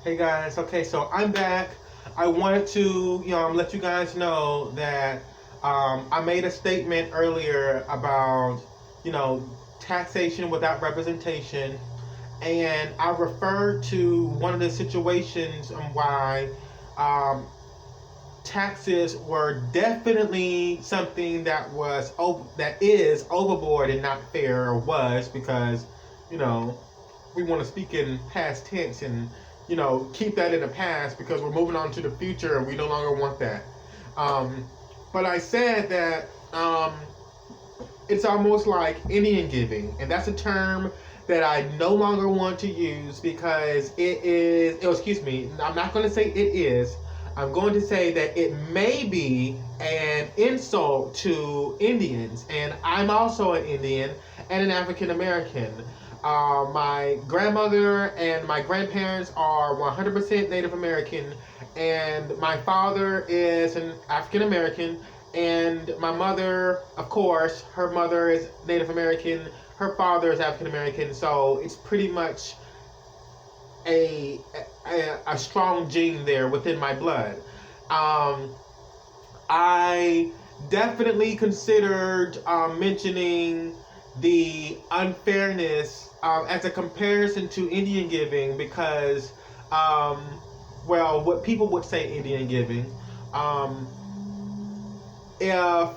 Hey guys, okay, so I'm back. I wanted to, let you guys know that I made a statement earlier about, you know, taxation without representation, and I referred to one of the situations on why um, taxes were definitely something that is overboard and not fair, or was, because, you know, we want to speak in past tense and keep that in the past because we're moving on to the future and we no longer want that. Um, but I said that it's almost like Indian giving, and that's a term that I no longer want to use because it is. Oh, excuse me. I'm not going to say it is. I'm going to say that it may be an insult to Indians, and I'm also an Indian and an African American. My grandmother and my grandparents are 100% Native American, and my father is an African American, and my mother, of course, her mother is Native American, her father is African American, so it's pretty much a, a strong gene there within my blood. Um, I definitely considered mentioning the unfairness as a comparison to Indian giving because, um, well, what people would say Indian giving. Um, if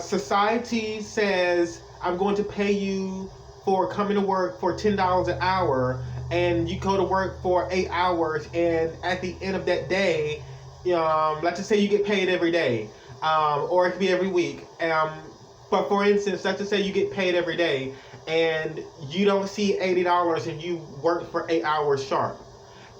society says, I'm going to pay you for coming to work for $10 an hour, and you go to work for 8 hours, and at the end of that day, let's just say you get paid every day, or it could be every week. But for instance, let's just say you get paid every day, and you don't see $80, and you work for 8 hours sharp,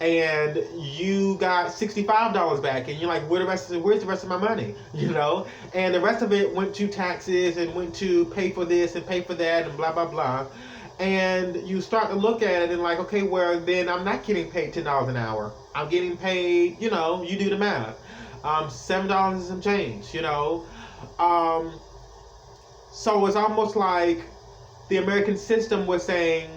and you got $65 back, and you're like, where's the rest of my money? And the rest of it went to taxes and went to pay for this and pay for that and blah blah blah. And you start to look at it and like, okay, well then I'm not getting paid $10 an hour. I'm getting paid, you do the math, $7 and some change. So it's almost like the American system was saying,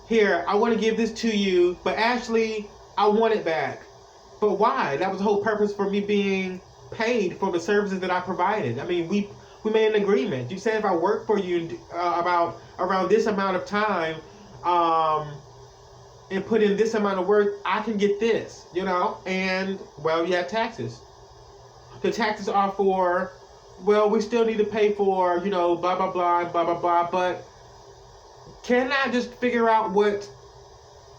here, I want to give this to you, but actually, I want it back. But why? That was the whole purpose for me being paid for the services that I provided. I mean, we made an agreement. You said if I work for you about around this amount of time, and put in this amount of work, I can get this, And, well, you have taxes. The taxes are for, well, we still need to pay for, blah, blah, blah, blah, blah, blah, but can I just figure out what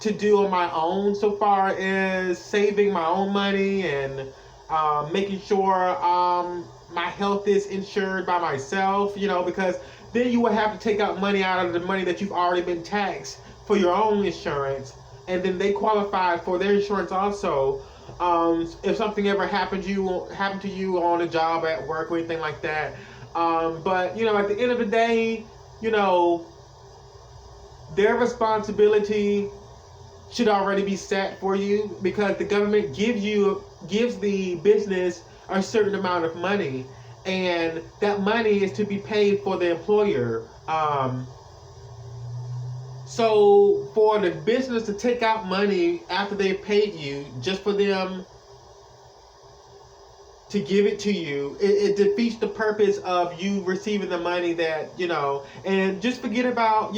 to do on my own so far as saving my own money and making sure my health is insured by myself, because then you would have to take out money out of the money that you've already been taxed for your own insurance, and then they qualify for their insurance also. If something ever happened to you on a job, at work, or anything like that. But at the end of the day, their responsibility should already be set for you because the government gives the business a certain amount of money, and that money is to be paid for the employer. So for the business to take out money after they've paid you just for them to give it to you, it defeats the purpose of you receiving the money that, and just forget about,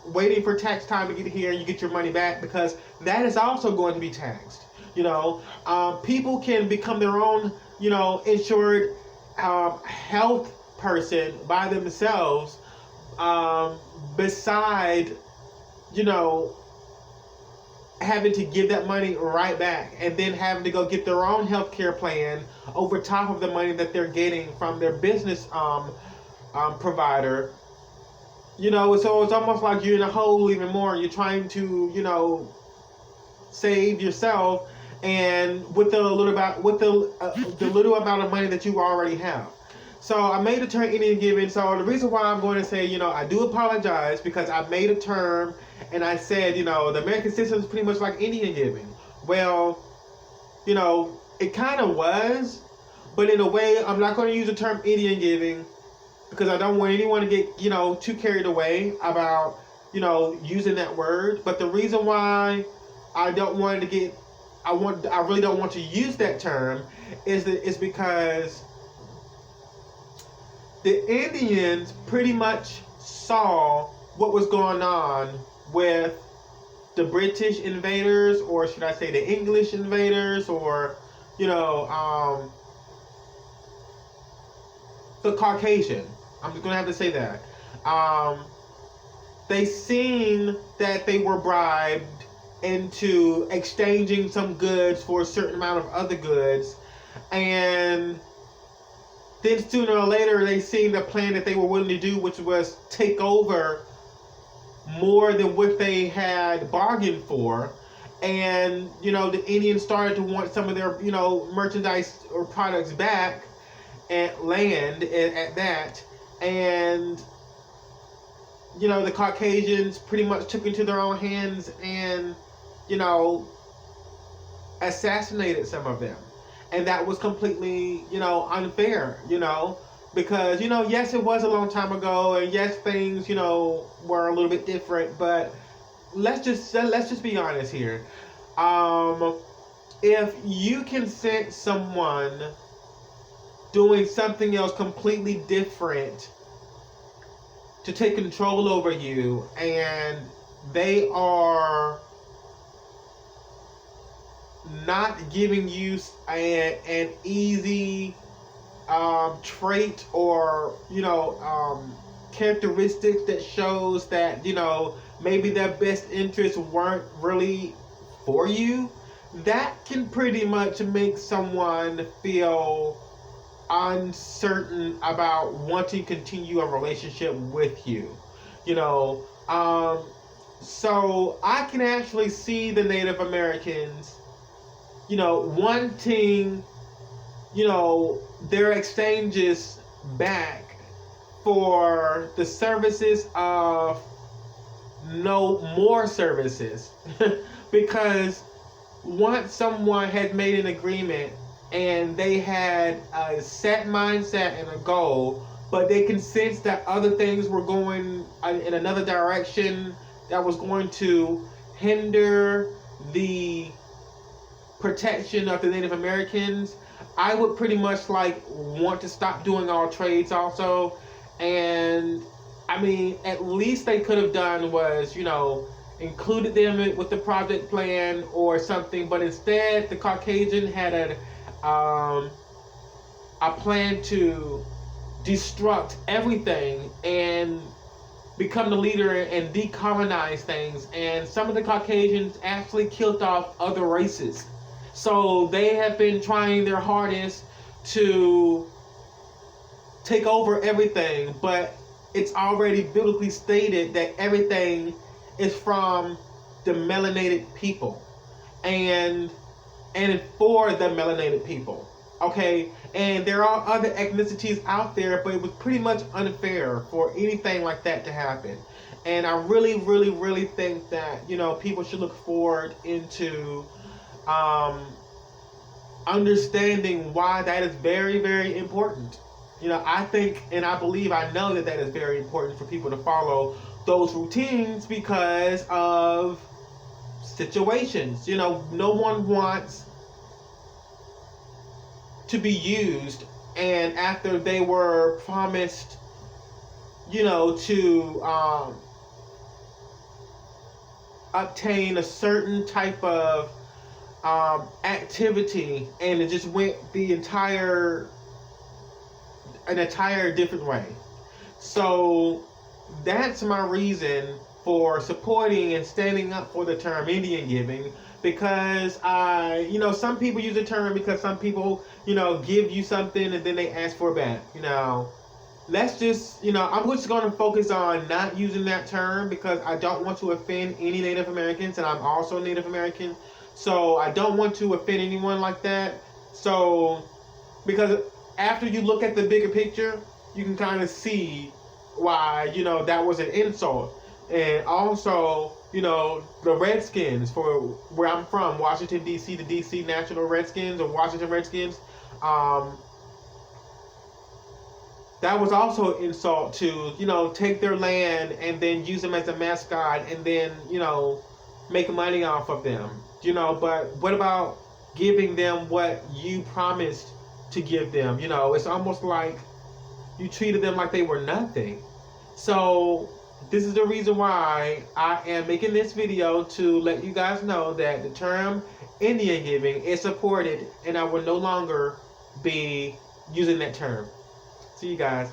waiting for tax time to get here and you get your money back, because that is also going to be taxed. People can become their own, insured health person by themselves, beside, having to give that money right back and then having to go get their own health care plan over top of the money that they're getting from their business provider. So it's almost like you're in a hole even more. You're trying to, save yourself, and with the little amount of money that you already have. So I made a term Indian giving. So the reason why I'm going to say, I do apologize, because I made a term and I said, the American system is pretty much like Indian giving. Well, it kind of was, but in a way, I'm not going to use the term Indian giving because I don't want anyone to get, too carried away about, using that word. But the reason why I don't want to get I really don't want to use that term is because the Indians pretty much saw what was going on with the British invaders, or should I say the English invaders, or the Caucasian. I'm just gonna have to say that. They seen that they were bribed into exchanging some goods for a certain amount of other goods, and then sooner or later they seen the plan that they were willing to do, which was take over more than what they had bargained for. And the Indians started to want some of their merchandise or products back, at land at that. And the Caucasians pretty much took into their own hands and assassinated some of them. And that was completely unfair, because yes, it was a long time ago, and yes, things were a little bit different, but let's just be honest here. If you can sense someone doing something else completely different to take control over you, and they are not giving you an easy trait or characteristics that shows that maybe their best interests weren't really for you, that can pretty much make someone feel uncertain about wanting to continue a relationship with you. So I can actually see the Native Americans wanting their exchanges back for the services of no more services. Because once someone had made an agreement and they had a set mindset and a goal, but they can sense that other things were going in another direction that was going to hinder the protection of the Native Americans, I would pretty much want to stop doing all trades also. And I mean, at least they could have done was included them with the project plan or something, but instead the Caucasian had a plan to destruct everything and become the leader and decolonize things. And some of the Caucasians actually killed off other races. So they have been trying their hardest to take over everything, but it's already biblically stated that everything is from the melanated people and for the melanated people. Okay, and there are other ethnicities out there, but it was pretty much unfair for anything like that to happen. And I really, really, really think that people should look forward into understanding why that is very, very important. I think and I believe I know that is very important for people to follow those routines because of situations. No one wants to be used, and after they were promised to obtain a certain type of activity, and it just went an entire different way. So that's my reason for supporting and standing up for the term Indian giving, because some people use the term because some people give you something and then they ask for it back. Let's just I'm just going to focus on not using that term because I don't want to offend any Native Americans, and I'm also Native American, so I don't want to offend anyone like that. So because after you look at the bigger picture, you can kind of see why that was an insult. And also the Redskins, for where I'm from, Washington D.C., the D.C. National Redskins or Washington Redskins, that was also an insult to take their land and then use them as a mascot, and then make money off of them, you know, but what about giving them what you promised to give them? You know, it's almost like you treated them like they were nothing. So this is the reason why I am making this video, to let you guys know that the term Indian giving is supported, and I will no longer be using that term. See you guys.